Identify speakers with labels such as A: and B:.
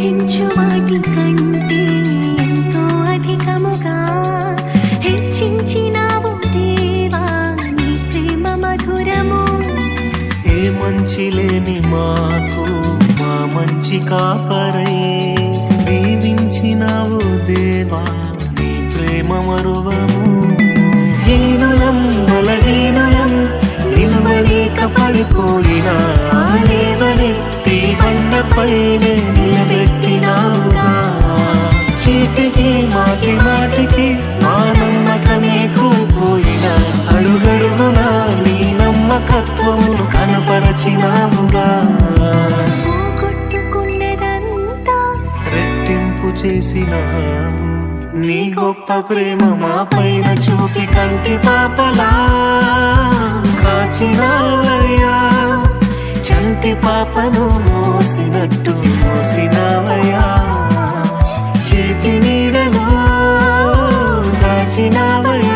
A: ఊహించు వాటి కంటే ఎంతో అధికముగా హెచ్చించినావు దేవా నీ ప్రేమ మధురము.
B: ఏ మంచి లేని మాకు మా మంచి కాపరై దీవించినావు దేవా నీ ప్రేమ మరువము. హీనులం బలహీనులం నిలవలేక పడిపోయినా లేవనెత్తి బండపైనే నిలబెట్టినావుగా. చీటికి మాటి మాటికి మా నమ్మకమే కోల్పోయినా అడుగడుగునా నీ నమ్మకత్వమును కనపరచినావుగా.
A: పోగొట్టుకున్నదంతా
B: రెట్టింపు చేసినావు నీ గొప్ప ప్రేమ మా పైన చూపి కంటి పాపలా కాచినావయ్యా. చంటి పాపను మోసినట్టు మోసినావయ్యా. చేతి నీడలో దాచినావయ్యా.